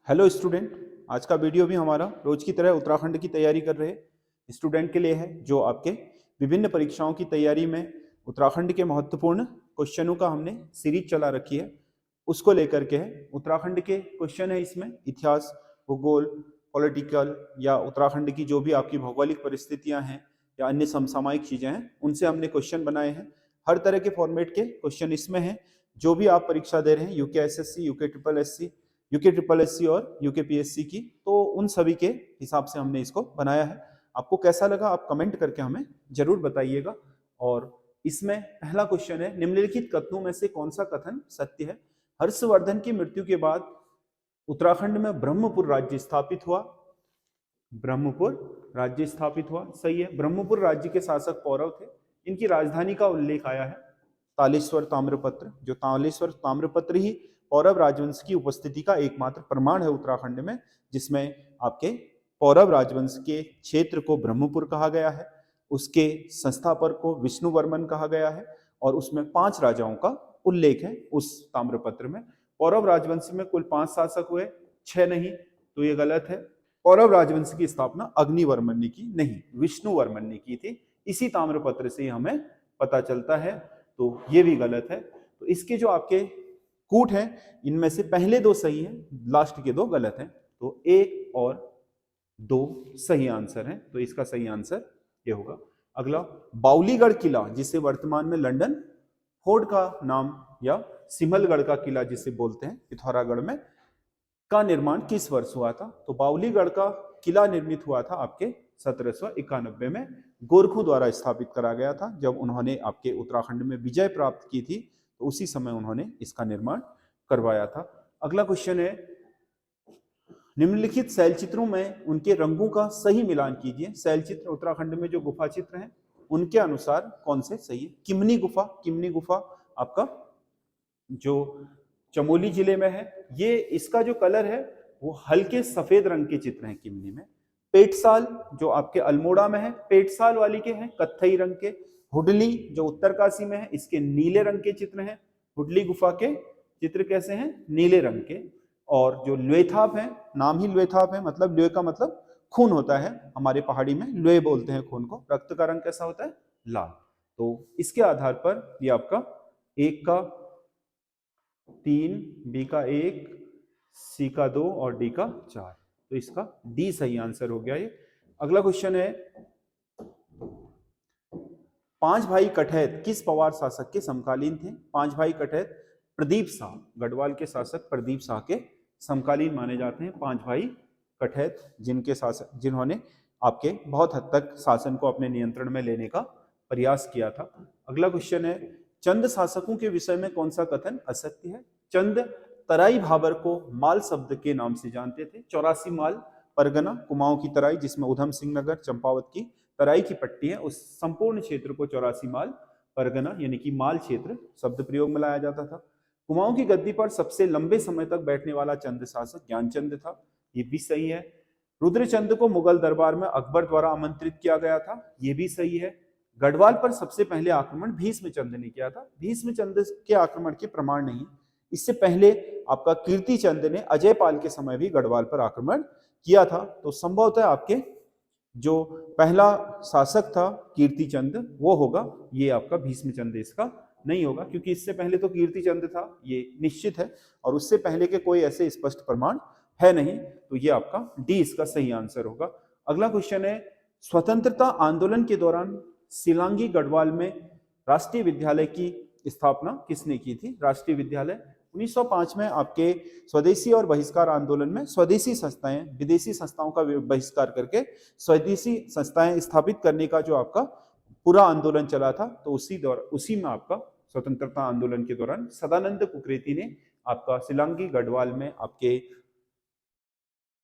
Hello student. आज का video भी हमारा रोज की तरह उत्तराखंड की तैयारी कर रहे स्टूडेंट के लिए है, जो आपके विभिन्न परीक्षाओं की तैयारी में उत्तराखंड के महत्वपूर्ण क्वेश्चनों का हमने सीरीज चला रखी है, उसको लेकर के है। उत्तराखंड के क्वेश्चन है इसमें इतिहास, भूगोल, पॉलिटिकल या उत्तराखंड की जो भी आपकी भौगोलिक परिस्थितियां हैं या अन्य समसामयिक चीजें हैं, उनसे हमने क्वेश्चन बनाए हैं। हर तरह के फॉर्मेट के क्वेश्चन इसमें हैं। जो भी आप परीक्षा दे रहे हैं, UK SSC, UK triple SC, UK triple SC और यूके पीएससी की, तो उन सभी के हिसाब से हमने इसको बनाया है। आपको कैसा लगा आप कमेंट करके हमें जरूर बताइएगा। और इसमें पहला क्वेश्चन है, निम्नलिखित कथनों में से कौन सा कथन सत्य है? हर्षवर्धन की मृत्यु के बाद उत्तराखंड में ब्रह्मपुर राज्य स्थापित हुआ। ब्रह्मपुर राज्य स्थापित हुआ, सही है। ब्रह्मपुर राज्य के शासक पौरव थे। इनकी राजधानी का उल्लेख आया है तालेश्वर ताम्रपत्र। जो तालेश्वर ताम्रपत्र ही पौरव राजवंश की उपस्थिति का एकमात्र प्रमाण है उत्तराखंड में, जिसमें आपके पौरव राजवंश के क्षेत्र को ब्रह्मपुर कहा गया है, उसके संस्थापक को विष्णुवर्मन कहा गया है, और उसमें 5 राजाओं का उल्लेख है उस ताम्रपत्र में। पौरव राजवंश में कुल 5 शासक हुए, 6 नहीं, तो ये गलत है। पौरव राजवंश की स्थापना अग्निवर्मन ने की, नहीं, विष्णुवर्मन ने की थी। इसी ताम्रपत्र से हमें पता चलता है, तो ये भी गलत है। तो इसके जो आपके कूट हैं, इनमें से पहले 2 सही हैं, लास्ट के 2 गलत हैं। तो 1 और 2 सही आंसर हैं, तो इसका सही आंसर ये होगा। अगला, बाउलीगढ़ किला, जिसे वर्तमान में लंदन फोर्ट का नाम या सिमलगढ़ का किला जिसे बोलते हैं पिथौरागढ़ में, का निर्माण किस वर्ष हुआ था? तो बाउलीगढ़ का किला निर्मित हुआ था आपके 1791 में। गोरखों द्वारा स्थापित करा गया था। जब उन्होंने आपके उत्तराखंड में विजय प्राप्त की थी, तो उसी समय उन्होंने इसका निर्माण करवाया था। अगला क्वेश्चन है, निम्नलिखित शैलचित्रों में उनके रंगों का सही मिलान कीजिए। शैलचित्र उत्तराखंड में जो गुफा चित्र हैं, उनके अनुसार कौन से सही है? किमनी गुफा, किमनी गुफा आपका जो चमोली जिले में है, ये इसका जो कलर है वो हल्के सफेद रंग के चित्र हैं किमनी में। पेटसाल जो आपके अल्मोड़ा में है, पेटसाल वाली के हैं कत्थई रंग के। हुडली जो उत्तरकाशी में है, इसके नीले रंग के चित्र हैं। हुडली गुफा के चित्र कैसे हैं? नीले रंग के। और जो ल्वेथाप है, नाम ही ल्वेथाप है, मतलब ल्वे का मतलब खून होता है, हमारे पहाड़ी में ल्वे बोलते हैं खून को। रक्त का रंग कैसा होता है? लाल। तो इसके आधार पर ये आपका 1 का 3, बी का 1, सी का 2 और डी का 4, तो इसका डी सही आंसर हो गया ये। अगला क्वेश्चन है, 5 भाई कठैत किस पवार शासक के समकालीन थे? 5 भाई कठैत प्रदीप शाह, गढ़वाल के शासक प्रदीप शाह के समकालीन माने जाते हैं 5 भाई कठैत, जिनके शासक जिन्होंने आपके बहुत हद तक शासन को अपने नियंत्रण में लेने का प्रयास किया था। अगला क्वेश्चन है, चंद शासकों के विषय में कौन सा कथन असत्य है? चंद तराई भाबर को माल शब्द के नाम से जानते थे। 84 माल परगना, कुमाऊं की तराई, जिसमें उधम सिंह नगर, चंपावत की तराई की पट्टी है, उस संपूर्ण क्षेत्र को 84 माल परगना यानी कि माल क्षेत्र शब्द प्रयोग में लाया जाता था। कुमाऊं की गद्दी पर सबसे लंबे समय तक बैठने वाला चंद शासक ज्ञानचंद था, ये भी सही है। रुद्रचंद को मुगल दरबार में अकबर द्वारा आमंत्रित किया गया था, ये भी सही है। गढ़वाल पर सबसे पहले आक्रमण भीष्मचंद ने किया था, भीष्मचंद के आक्रमण के प्रमाण नहीं। इससे पहले आपका कीर्तिचंद ने अजयपाल के समय भी गढ़वाल पर आक्रमण किया था, तो संभवतः आपके जो पहला शासक था कीर्तिचंद वो होगा, ये आपका भीष्मचंद इसका नहीं होगा, क्योंकि इससे पहले तो कीर्तिचंद था, ये निश्चित है, और उससे पहले के कोई ऐसे स्पष्ट प्रमाण है नहीं, तो ये आपका डी इसका सही आंसर होगा। अगला क्वेश्चन है, स्वतंत्रता आंदोलन के दौरान सिलांगी गढ़वाल में राष्ट्रीय विद्यालय की स्थापना किसने की थी? राष्ट्रीय विद्यालय 1905 में आपके स्वदेशी और बहिष्कार आंदोलन में स्वदेशी संस्थाएं विदेशी संस्थाओं का बहिष्कार करके स्वदेशी संस्थाएं स्थापित करने का जो आपका पूरा आंदोलन चला था, तो उसी में आपका स्वतंत्रता आंदोलन के दौरान सदानंद कुकरेती ने आपका सिलांगी गढ़वाल में आपके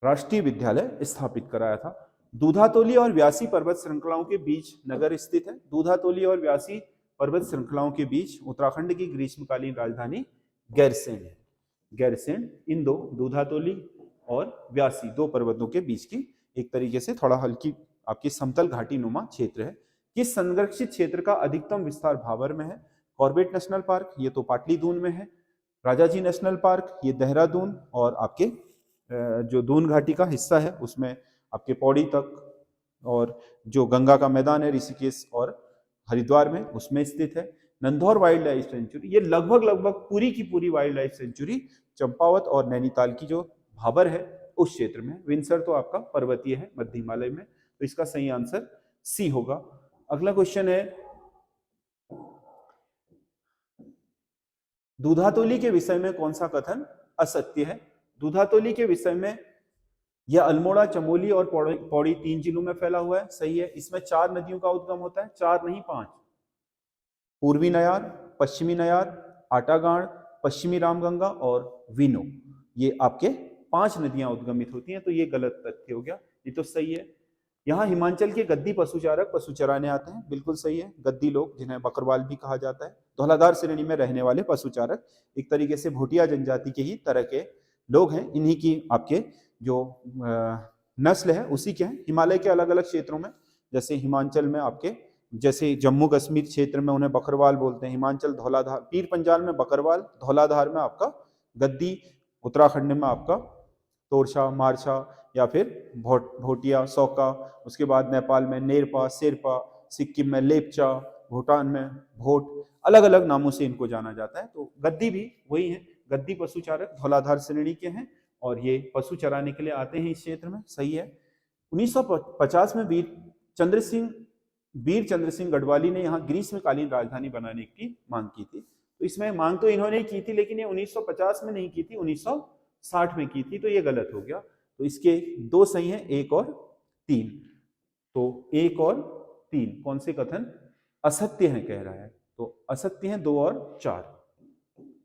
राष्ट्रीय विद्यालय स्थापित कराया था। दूधातोली और व्यासी पर्वत श्रृंखलाओं के बीच नगर स्थित है। दूधातोली और व्यासी पर्वत श्रृंखलाओं के बीच उत्तराखंड की ग्रीष्मकालीन राजधानी गैरसेन है। गैरसेन इन दो, दूधातोली और व्यासी, 2 पर्वतों के बीच की एक तरीके से थोड़ा हल्की आपकी समतल घाटी नुमा क्षेत्र है। किस संरक्षित क्षेत्र का अधिकतम विस्तार भाबर में है? कॉर्बेट नेशनल पार्क, ये तो पाटलीदून में है। राजाजी नेशनल पार्क, ये देहरादून और आपके जो दून घाटी का हिस्सा है उसमें आपके पौड़ी तक, और जो गंगा का मैदान है ऋषिकेश और हरिद्वार में उसमें स्थित है। नंधौर वाइल्ड लाइफ सेंचुरी, ये लगभग लगभग पूरी की पूरी वाइल्ड लाइफ सेंचुरी चंपावत और नैनीताल की जो भाबर है उस क्षेत्र में। विंसर तो आपका पर्वतीय है मध्य हिमालय में, तो इसका सही आंसर सी होगा। अगला क्वेश्चन है, दूधातोली के विषय में कौन सा कथन असत्य है? दूधातोली के विषय में यह अल्मोड़ा, चमोली और पौड़ी 3 जिलों में फैला हुआ है, सही है। इसमें 4 नदियों का उद्गम होता है, 4 नहीं 5। पूर्वी नयार, पश्चिमी नयार, आटागाड़, पश्चिमी रामगंगा और विनो, ये आपके 5 नदियां उद्गमित होती हैं, तो ये गलत तथ्य हो गया, ये तो सही है। यहाँ हिमाचल के गद्दी पशुचारक पशु चराने आते हैं, बिल्कुल सही है। गद्दी लोग, जिन्हें बकरवाल भी कहा जाता है, धौलाधार श्रेणी में रहने वाले पशुचारक, एक तरीके से भोटिया जनजाति के ही तरह के लोग हैं। इन्हीं की आपके जो नस्ल है उसी के हैं। हिमालय के अलग अलग क्षेत्रों में, जैसे हिमाचल में आपके, जैसे जम्मू कश्मीर क्षेत्र में उन्हें बकरवाल बोलते हैं, हिमाचल धौलाधार, पीर पंजाल में बकरवाल, धौलाधार में आपका गद्दी, उत्तराखंड में आपका तोरछा, मारछा या फिर भोटिया, सौका, उसके बाद नेपाल में नेरपा, शेरपा, सिक्किम में लेपचा, भूटान में भोट, अलग अलग नामों से इनको जाना जाता है। तो गद्दी भी वही है, गद्दी पशुचारक धौलाधार श्रेणी के हैं और ये पशु चराने के लिए आते हैं इस क्षेत्र में, सही है। 1950 में वीर चंद्र सिंह गढ़वाली ने यहाँ ग्रीष्मकालीन राजधानी बनाने की मांग की थी। तो इसमें मांग तो इन्होंने ही की थी, लेकिन ये 1950 में नहीं की थी, 1960 में की थी, तो ये गलत हो गया। तो इसके 2 सही हैं, 1 और 3। तो 1 और 3 कौन से कथन असत्य हैं कह रहा है, तो असत्य हैं 2 और 4,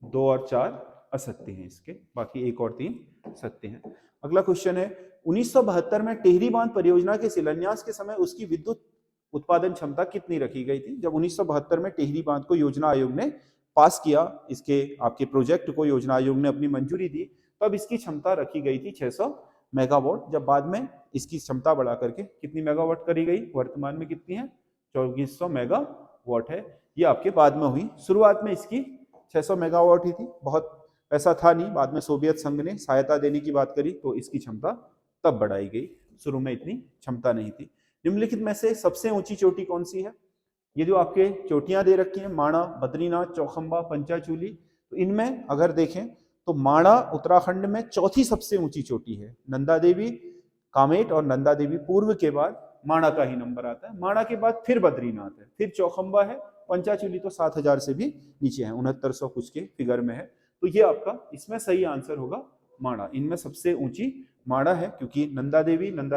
2 और 4 असत्य हैं इसके, बाकी 1 और 3 सत्य हैं। अगला क्वेश्चन है, 1972 में टिहरी बांध परियोजना के शिलान्यास के समय उसकी विद्युत उत्पादन क्षमता कितनी रखी गई थी? जब 1972 में टिहरी बांध को योजना आयोग ने पास किया, इसके आपके प्रोजेक्ट को योजना आयोग ने अपनी मंजूरी दी, तब इसकी क्षमता रखी गई थी 600 मेगावाट। जब बाद में इसकी क्षमता बढ़ा करके कितनी मेगावाट करी गई, वर्तमान में कितनी है, 2400 मेगावाट है। ये आपके बाद में हुई, शुरुआत में इसकी 600 मेगावाट ही थी, बहुत ऐसा था नहीं। बाद में सोवियत संघ ने सहायता देने की बात करी तो इसकी क्षमता तब बढ़ाई गई, शुरू में इतनी क्षमता नहीं थी। निम्नलिखित में से सबसे ऊंची चोटी कौन सी है? ये जो आपके चोटियां दे रखी हैं, माणा, बद्रीनाथ, चौखंबा, पंचाचूली, तो इनमें अगर देखें तो माणा उत्तराखंड में 4थी सबसे ऊंची चोटी है। नंदा देवी, कामेट और नंदा देवी पूर्व के बाद माणा का ही नंबर आता है, माणा के बाद फिर बद्रीनाथ है, फिर चौखंबा है, पंचाचूली तो 7000 से भी नीचे है, 6900 कुछ के फिगर में है। तो ये आपका इसमें सही आंसर होगा माणा। इनमें सबसे ऊंची माणा है, क्योंकि नंदा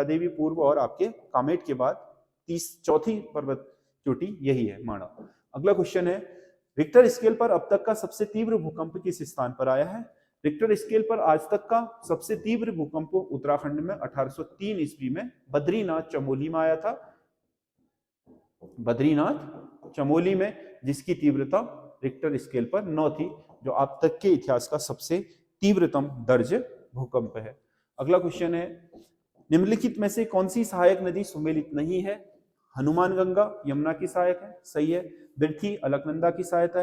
देवी पूर्व और आपके कामेट के बाद 34थी पर्वत चोटी यही है, माणा। अगला क्वेश्चन है, रिक्टर स्केल पर अब तक का सबसे तीव्र भूकंप किस स्थान पर आया है? रिक्टर स्केल पर आज तक का सबसे तीव्र भूकंप उत्तराखंड में 1803 ईस्वी में बद्रीनाथ चमोली में आया था, बद्रीनाथ चमोली में, जिसकी तीव्रता रिक्टर स्केल पर 9 थी, जो अब तक के इतिहास का सबसे तीव्रतम दर्ज भूकंप है। अगला क्वेश्चन है, निम्नलिखित में से कौन सी सहायक नदी सुमेलित नहीं है? हनुमान गंगा यमुना की सहायक है, सही है। बिरथी अलकनंदा की सहायक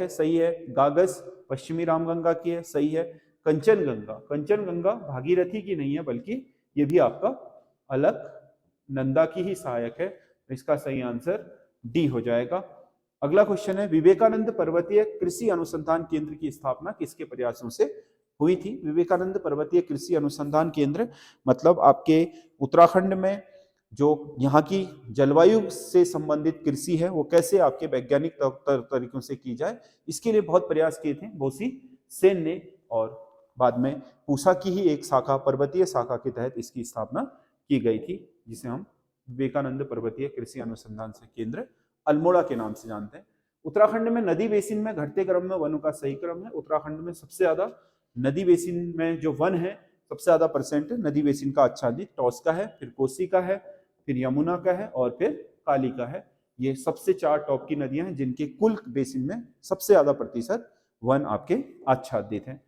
है, सही है। गागस पश्चिमी रामगंगा की है, सही है। कंचन गंगा भागीरथी की नहीं है, बल्कि ये भी आपका अलकनंदा की ही सहायक है, इसका सही आंसर डी हो जाएगा। अगला क्वेश्चन है, विवेकानंद पर्वतीय कृषि अनुसंधान केंद्र की स्थापना किसके प्रयासों से हुई थी? विवेकानंद पर्वतीय कृषि अनुसंधान केंद्र मतलब आपके उत्तराखंड में जो यहाँ की जलवायु से संबंधित कृषि है वो कैसे आपके वैज्ञानिक तरीकों से की जाए, इसके लिए बहुत प्रयास किए थे बोसी सेन ने, और बाद में पूसा की ही एक शाखा, पर्वतीय शाखा के तहत इसकी स्थापना की गई थी, जिसे हम विवेकानंद पर्वतीय कृषि अनुसंधान केंद्र अल्मोड़ा के नाम से जानते हैं। उत्तराखंड में नदी बेसिन में घटते क्रम में वनों का सही क्रम है। उत्तराखंड में सबसे ज्यादा नदी बेसिन में जो वन है, सबसे ज्यादा परसेंट नदी बेसिन का आच्छादित टॉस का है, फिर कोसी का है, फिर यमुना का है और फिर काली का है। ये सबसे 4 टॉप की नदियां हैं जिनके कुल बेसिन में सबसे ज्यादा प्रतिशत वन आपके आच्छादित हैं।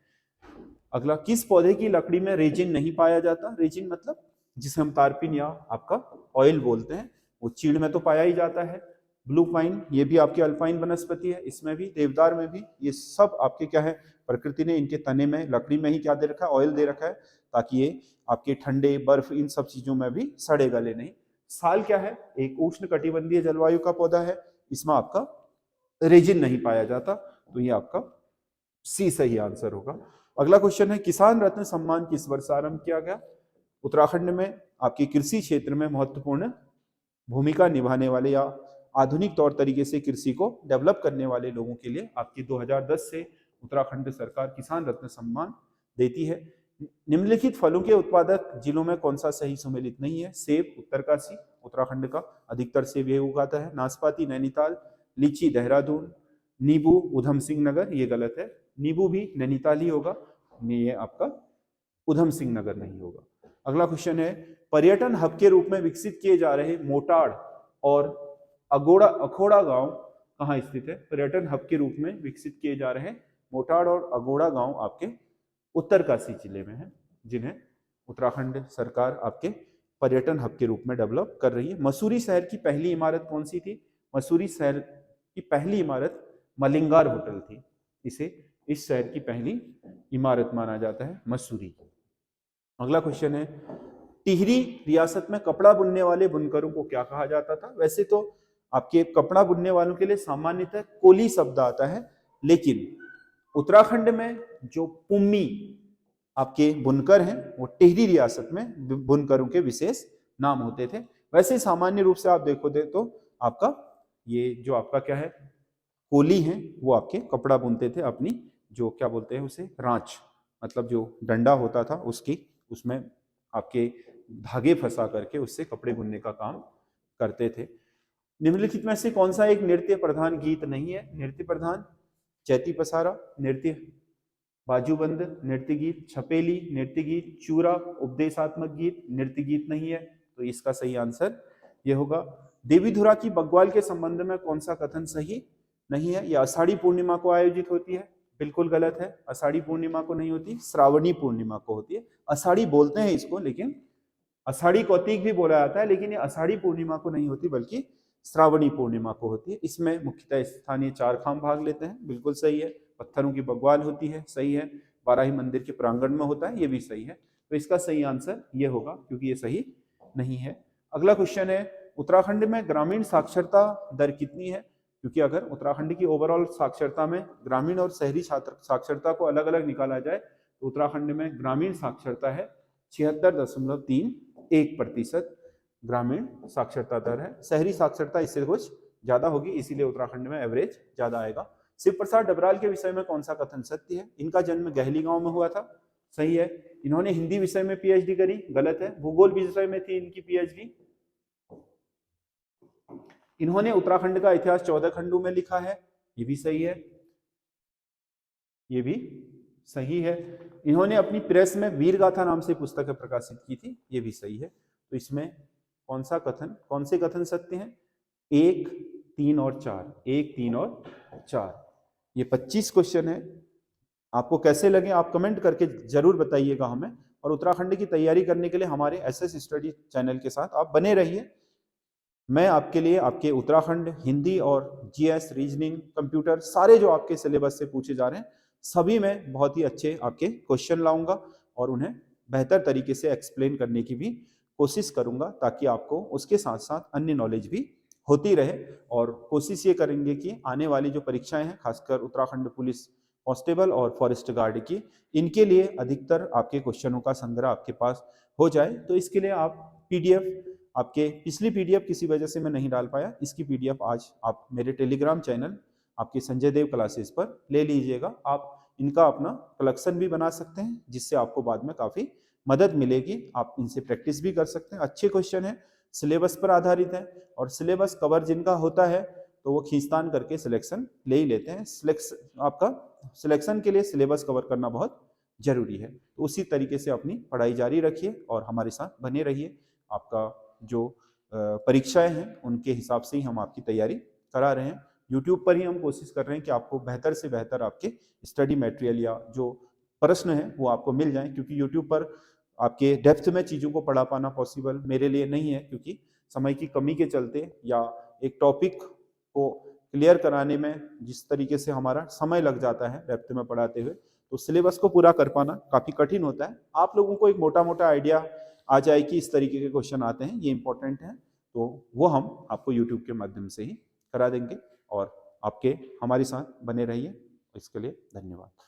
अगला, किस पौधे की लकड़ी में रेजिन नहीं पाया जाता? रेजिन मतलब जिसे हम तारपीन या आपका ऑयल बोलते हैं, वो चीड़ में तो पाया ही जाता है, ब्लू पाइन, ये भी आपके अल्पाइन वनस्पति है, इसमें भी, देवदार में भी, ये सब आपके क्या है, प्रकृति ने इनके तने में, लकड़ी में ही क्या दे रखा है, ऑयल दे रखा है, ताकि ये आपके ठंडे, बर्फ, इन सब चीजों में भी सड़े गले नहीं। साल क्या है, एक उष्ण कटिबंधीय जलवायु का पौधा है, इसमें आपका रेजिन नहीं पाया जाता, तो ये आपका सी सही आंसर होगा। अगला क्वेश्चन है, किसान रत्न सम्मान किस वर्ष आरंभ किया गया? उत्तराखंड में आपके कृषि क्षेत्र में महत्वपूर्ण भूमिका निभाने वाले या आधुनिक तौर तरीके से कृषि को डेवलप करने वाले लोगों के लिए आपकी 2010 से उत्तराखंड सरकार किसान रत्न सम्मान देती है। निम्नलिखित फलों के उत्पादक जिलों में कौन सा सही सम्मिलित नहीं है? सेब उत्तरकाशी, उत्तराखंड का अधिकतर सेब ये उगाता है। नाशपाती नैनीताल, लीची देहरादून, नींबू उधम सिंह नगर, ये गलत है, नींबू भी नैनीताल ही होगा, ये आपका उधम सिंह नगर नहीं होगा। अगला क्वेश्चन है, पर्यटन हब के रूप में विकसित किए जा रहे मोटाड़ और अखोड़ा गांव कहाँ स्थित है? पर्यटन हब के रूप में विकसित किए जा रहे मोटाड़ और अगोड़ा गांव आपके उत्तरकाशी जिले में है, जिन्हें उत्तराखंड सरकार आपके पर्यटन हब के रूप में डेवलप कर रही है। मसूरी शहर की पहली इमारत कौन सी थी? मसूरी शहर की पहली इमारत मलिंगार होटल थी, इसे इस शहर की पहली इमारत माना जाता है, मसूरी। अगला क्वेश्चन है, टिहरी रियासत में कपड़ा बुनने वाले बुनकरों को क्या कहा जाता था? वैसे तो आपके कपड़ा बुनने वालों के लिए सामान्यतः कोली शब्द आता है, लेकिन उत्तराखंड में जो पुम्मी आपके बुनकर हैं वो टिहरी रियासत में बुनकरों के विशेष नाम होते थे। वैसे सामान्य रूप से आप देखोगे तो आपका ये जो आपका क्या है, कोली हैं, वो आपके कपड़ा बुनते थे, अपनी जो क्या बोलते हैं उसे, रांच, मतलब जो डंडा होता था उसकी, उसमें आपके धागे फंसा करके उससे कपड़े बुनने का काम करते थे। निम्नलिखित में से कौन सा एक नृत्य प्रधान गीत नहीं है? नृत्य प्रधान, चैती पसारा नृत्य, बाजूबंद नृत्य गीत, छपेली नृत्य गीत, चूरा उपदेशात्मक गीत नृत्य गीत नहीं है, तो इसका सही आंसर ये होगा। देवीधुरा की बग्वाल के संबंध में कौन सा कथन सही नहीं है? यह आषाढ़ी पूर्णिमा को आयोजित होती है, बिल्कुल गलत है, आषाढ़ी पूर्णिमा को नहीं होती, श्रावणी पूर्णिमा को होती है। आषाढ़ी बोलते हैं इसको, लेकिन आषाढ़ी कौतिक भी बोला जाता है, लेकिन ये आषाढ़ी पूर्णिमा को नहीं होती बल्कि श्रावणी पूर्णिमा को होती है। इसमें मुख्यतः स्थानीय चारखाम भाग लेते हैं, बिल्कुल सही है। पत्थरों की बग्वाल होती है, सही है। बाराही मंदिर के प्रांगण में होता है, ये भी सही है। तो इसका सही आंसर ये होगा, क्योंकि ये सही नहीं है। अगला क्वेश्चन है, उत्तराखंड में ग्रामीण साक्षरता दर कितनी है? क्योंकि अगर उत्तराखंड की ओवरऑल साक्षरता में ग्रामीण और शहरी छात्र साक्षरता को अलग अलग निकाला जाए तो उत्तराखंड में ग्रामीण साक्षरता है 76.31% ग्रामीण साक्षरता दर है। शहरी साक्षरता इससे कुछ ज्यादा होगी, इसीलिए उत्तराखंड में एवरेज ज्यादा आएगा। शिव प्रसाद डबराल के विषय में कौन सा कथन सत्य है? इनका जन्म गहली गांव में हुआ था, सही है। इन्होंने हिंदी विषय में पीएचडी करी, गलत है। भूगोल विषय में थी इनकी पीएचडी। इन्होंने उत्तराखंड का इतिहास 14 खंडों में लिखा है, ये भी सही है, ये भी सही है। इन्होंने अपनी प्रेस में वीर गाथा नाम से पुस्तकें प्रकाशित की थी, ये भी सही है। तो इसमें कौन सा कथन, कौन से कथन सत्य हैं? 1, 3 और 4, 1, 3 और 4। ये 25 क्वेश्चन है। आपको कैसे लगे आप कमेंट करके जरूर बताइएगा हमें। और उत्तराखंड की तैयारी करने के लिए हमारे एसएस स्टडी चैनल के साथ आप बने रहिए। मैं आपके लिए आपके उत्तराखंड हिंदी और जीएस, रीजनिंग, कंप्यूटर, सारे जो आपके सिलेबस से पूछे जा रहे हैं सभी में बहुत ही अच्छे आपके क्वेश्चन लाऊंगा और उन्हें बेहतर तरीके से एक्सप्लेन करने की भी कोशिश करूंगा, ताकि आपको उसके साथ साथ अन्य नॉलेज भी होती रहे। और कोशिश ये करेंगे कि आने वाली जो परीक्षाएं हैं, खासकर उत्तराखंड पुलिस कांस्टेबल और फॉरेस्ट गार्ड की, इनके लिए अधिकतर आपके क्वेश्चनों का संग्रह आपके पास हो जाए। तो इसके लिए आप पीडीएफ, आपके पिछली पीडीएफ किसी वजह से मैं नहीं डाल पाया, इसकी पीडीएफ आज आप मेरे टेलीग्राम चैनल आपके संजय देव क्लासेस पर ले लीजिएगा। आप इनका अपना कलेक्शन भी बना सकते हैं, जिससे आपको बाद में काफी मदद मिलेगी। आप इनसे प्रैक्टिस भी कर सकते हैं। अच्छे क्वेश्चन है, सिलेबस पर आधारित है, और सिलेबस कवर जिनका होता है तो वो खींचतान करके सिलेक्शन ले ही लेते हैं। आपका सिलेक्शन के लिए सिलेबस कवर करना बहुत जरूरी है। तो उसी तरीके से अपनी पढ़ाई जारी रखिए और हमारे साथ बने रहिए। आपका जो परीक्षाएं हैं उनके हिसाब से ही हम आपकी तैयारी करा रहे हैं। यूट्यूब पर ही हम कोशिश कर रहे हैं कि आपको बेहतर से बेहतर आपके स्टडी मटेरियल या जो प्रश्न है वो आपको मिल जाएं, क्योंकि यूट्यूब पर आपके डेप्थ में चीज़ों को पढ़ा पाना पॉसिबल मेरे लिए नहीं है, क्योंकि समय की कमी के चलते या एक टॉपिक को क्लियर कराने में जिस तरीके से हमारा समय लग जाता है डेप्थ में पढ़ाते हुए, तो सिलेबस को पूरा कर पाना काफ़ी कठिन होता है। आप लोगों को एक मोटा-मोटा आइडिया आ जाए कि इस तरीके के क्वेश्चन आते हैं, ये इंपॉर्टेंट है, तो वो हम आपको यूट्यूब के माध्यम से ही करा देंगे और आपके हमारे साथ बने रहिए। इसके लिए धन्यवाद।